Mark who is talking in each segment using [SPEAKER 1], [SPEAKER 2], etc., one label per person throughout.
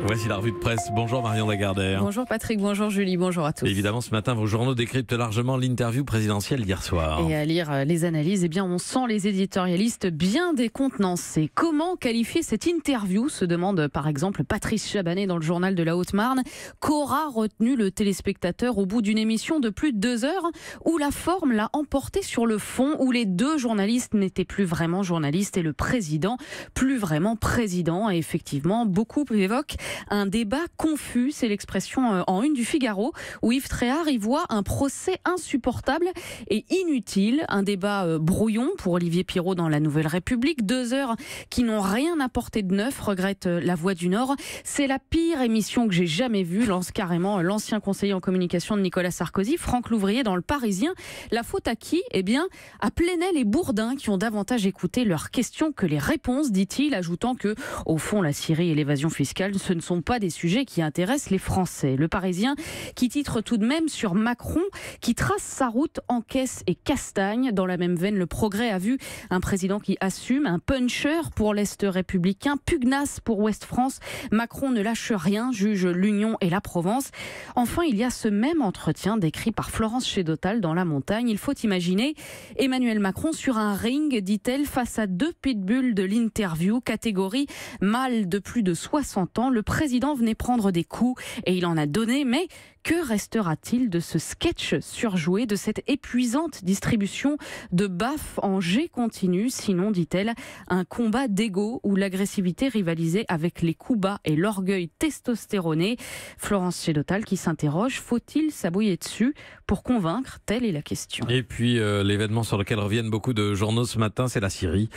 [SPEAKER 1] Voici la revue de presse. Bonjour Marion Lagardère.
[SPEAKER 2] Bonjour Patrick, bonjour Julie, bonjour à tous.
[SPEAKER 1] Évidemment, ce matin, vos journaux décryptent largement l'interview présidentielle d'hier soir.
[SPEAKER 2] Et à lire les analyses, eh bien, on sent les éditorialistes bien décontenancés. Comment qualifier cette interview, se demande par exemple Patrice Chabanet dans le journal de la Haute-Marne. Qu'aura retenu le téléspectateur au bout d'une émission de plus de 2 heures où la forme l'a emporté sur le fond, où les deux journalistes n'étaient plus vraiment journalistes et le président plus vraiment président. Et effectivement, beaucoup évoquent un débat confus, c'est l'expression en une du Figaro, où Yves Tréhard y voit un procès insupportable et inutile. Un débat brouillon pour Olivier Pirot dans La Nouvelle République. 2 heures qui n'ont rien apporté de neuf, regrette La Voix du Nord. C'est la pire émission que j'ai jamais vue, lance carrément l'ancien conseiller en communication de Nicolas Sarkozy, Franck Louvrier dans Le Parisien. La faute à qui ? Eh bien, à Plenel et Bourdin qui ont davantage écouté leurs questions que les réponses, dit-il, ajoutant que, au fond, la Syrie et l'évasion fiscale, ce ne sont pas des sujets qui intéressent les Français. Le Parisien qui titre tout de même sur Macron qui trace sa route en caisse et castagne. Dans la même veine, Le Progrès a vu un président qui assume, un puncher pour l'Est républicain, pugnace pour Ouest France. Macron ne lâche rien, juge l'Union et la Provence. Enfin, il y a ce même entretien décrit par Florence Chédotal dans La Montagne. Il faut imaginer Emmanuel Macron sur un ring, dit-elle, face à 2 pitbulls de l'interview, catégorie mâle de plus de 60 ans. Le président venait prendre des coups et il en a donné, mais que restera-t-il de ce sketch surjoué, de cette épuisante distribution de baffes en jet continu, sinon, dit-elle, un combat d'ego où l'agressivité rivalisait avec les coups bas et l'orgueil testostéroné. Florence Chédotal qui s'interroge, faut-il s'abouiller dessus pour convaincre? Telle est la question.
[SPEAKER 1] Et puis l'événement sur lequel reviennent beaucoup de journaux ce matin, c'est la Syrie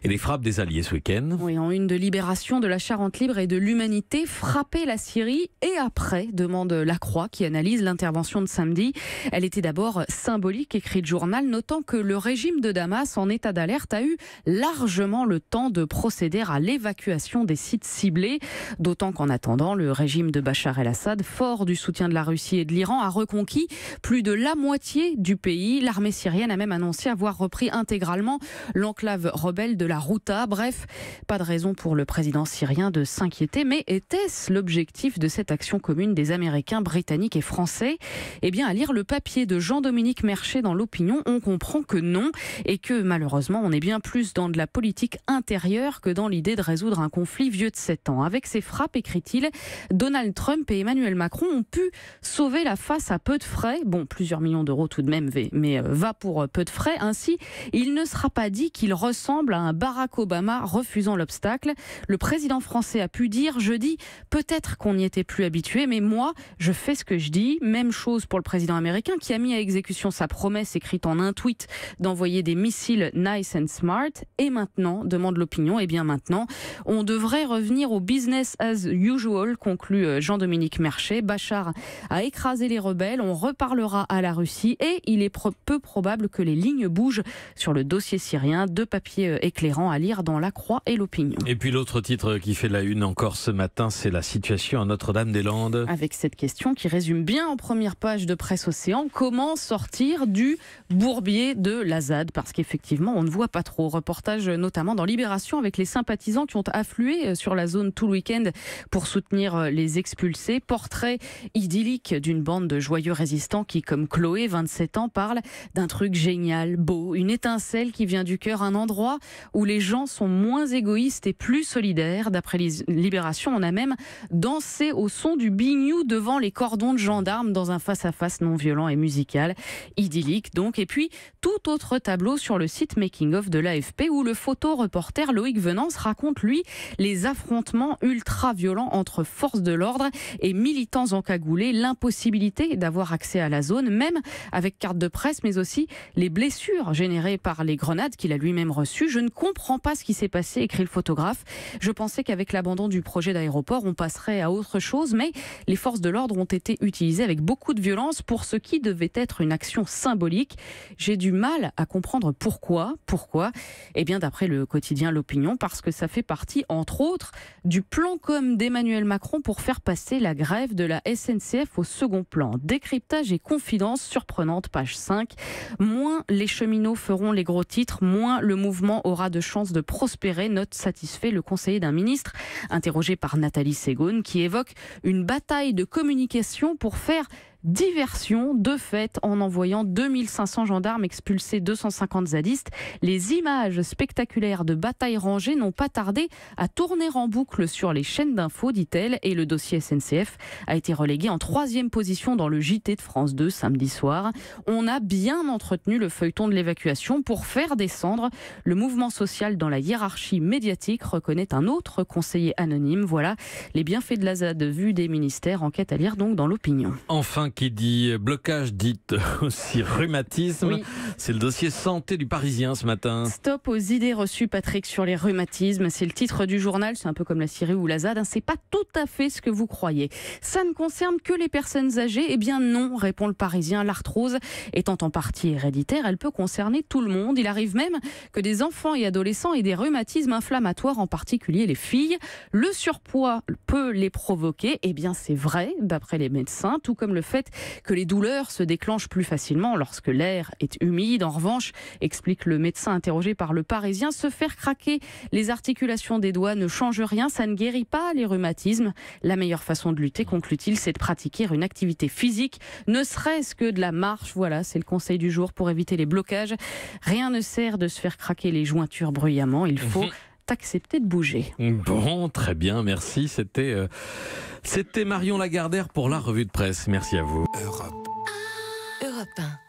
[SPEAKER 1] et les frappes des alliés ce week-end.
[SPEAKER 2] Oui, en une de Libération, de la Charente Libre et de l'Humanité, frapper la Syrie et après, demande La Croix qui analyse l'intervention de samedi. Elle était d'abord symbolique, écrit le journal, notant que le régime de Damas en état d'alerte a eu largement le temps de procéder à l'évacuation des sites ciblés, d'autant qu'en attendant, le régime de Bachar el-Assad, fort du soutien de la Russie et de l'Iran, a reconquis plus de la moitié du pays. L'armée syrienne a même annoncé avoir repris intégralement l'enclave rebelle de la Ghouta. Bref, pas de raison pour le président syrien de s'inquiéter, mais était-ce l'objectif de cette action commune des Américains, Britanniques et Français ? Eh bien, à lire le papier de Jean-Dominique Merchet dans l'Opinion, on comprend que non, et que malheureusement, on est bien plus dans de la politique intérieure que dans l'idée de résoudre un conflit vieux de 7 ans. Avec ces frappes, écrit-il, Donald Trump et Emmanuel Macron ont pu sauver la face à peu de frais. Bon, plusieurs millions d'euros tout de même, mais va pour peu de frais. Ainsi, il ne sera pas dit qu'il ressemble à un Barack Obama refusant l'obstacle. Le président français a pu dire jeudi, peut-être qu'on n'y était plus habitué, mais moi, je fais ce que je dis. Même chose pour le président américain qui a mis à exécution sa promesse écrite en un tweet d'envoyer des missiles nice and smart. Et maintenant, demande l'Opinion, eh bien maintenant, on devrait revenir au business as usual, conclut Jean-Dominique Merchet. Bachar a écrasé les rebelles, on reparlera à la Russie et il est peu probable que les lignes bougent sur le dossier syrien. 2 papiers éclairants à lire dans La Croix et l'Opinion.
[SPEAKER 1] Et puis l'autre titre qui fait la une encore ce matin, c'est la situation à Notre-Dame-des-Landes.
[SPEAKER 2] Avec cette question qui résume bien en première page de Presse Océan, comment sortir du bourbier de la ZAD ? Parce qu'effectivement, on ne voit pas trop. Reportage notamment dans Libération avec les sympathisants qui ont afflué sur la zone tout le week-end pour soutenir les expulsés. Portrait idyllique d'une bande de joyeux résistants qui, comme Chloé, 27 ans, parle d'un truc génial, beau, une étincelle qui vient du cœur, un endroit où les gens sont moins égoïstes et plus solidaires. D'après Libération, on a même dansé au son du bignou devant les cordons de gendarmes dans un face-à-face non violent et musical. Idyllique donc. Et puis, tout autre tableau sur le site Making of de l'AFP où le photoreporter Loïc Venance raconte, lui, les affrontements ultra-violents entre forces de l'ordre et militants encagoulés, l'impossibilité d'avoir accès à la zone, même avec carte de presse, mais aussi les blessures générées par les grenades qu'il a lui-même reçues. Je ne comprends pas ce qui s'est passé, écrit le photographe. Je pensais qu'avec l'abandon du projet d'aéroport, on passerait à autre chose, mais les forces de l'ordre ont été été utilisé avec beaucoup de violence pour ce qui devait être une action symbolique. J'ai du mal à comprendre pourquoi. Eh bien, d'après le quotidien L'Opinion, parce que ça fait partie, entre autres, du plan com d'Emmanuel Macron pour faire passer la grève de la SNCF au second plan. Décryptage et confidence surprenante, page 5. Moins les cheminots feront les gros titres, moins le mouvement aura de chances de prospérer, note satisfait le conseiller d'un ministre interrogé par Nathalie Segonne, qui évoque une bataille de communication pour faire diversion de fait en envoyant 2500 gendarmes expulser 250 zadistes. Les images spectaculaires de batailles rangées n'ont pas tardé à tourner en boucle sur les chaînes d'infos, dit-elle, et le dossier SNCF a été relégué en 3e position dans le JT de France 2 samedi soir. On a bien entretenu le feuilleton de l'évacuation pour faire descendre le mouvement social dans la hiérarchie médiatique, reconnaît un autre conseiller anonyme. Voilà les bienfaits de la ZAD vus des ministères, enquête à lire donc dans L'Opinion.
[SPEAKER 1] Enfin, qui dit blocage dit aussi rhumatisme.
[SPEAKER 2] Oui.
[SPEAKER 1] C'est le dossier santé du Parisien ce matin.
[SPEAKER 2] Stop aux idées reçues, Patrick, sur les rhumatismes. C'est le titre du journal. C'est un peu comme la Syrie ou la ZAD. C'est pas tout à fait ce que vous croyez. Ça ne concerne que les personnes âgées. Eh bien non, répond le Parisien. L'arthrose étant en partie héréditaire, elle peut concerner tout le monde. Il arrive même que des enfants et adolescents aient des rhumatismes inflammatoires, en particulier les filles. Le surpoids peut les provoquer. Eh bien c'est vrai, d'après les médecins, tout comme le fait que les douleurs se déclenchent plus facilement lorsque l'air est humide. En revanche, explique le médecin interrogé par le Parisien, se faire craquer les articulations des doigts ne change rien, ça ne guérit pas les rhumatismes. La meilleure façon de lutter, conclut-il, c'est de pratiquer une activité physique, ne serait-ce que de la marche. Voilà, c'est le conseil du jour pour éviter les blocages. Rien ne sert de se faire craquer les jointures bruyamment, il faut accepter de bouger.
[SPEAKER 1] Bon, très bien, merci. C'était Marion Lagardère pour la revue de presse. Merci à vous.
[SPEAKER 3] Europe 1.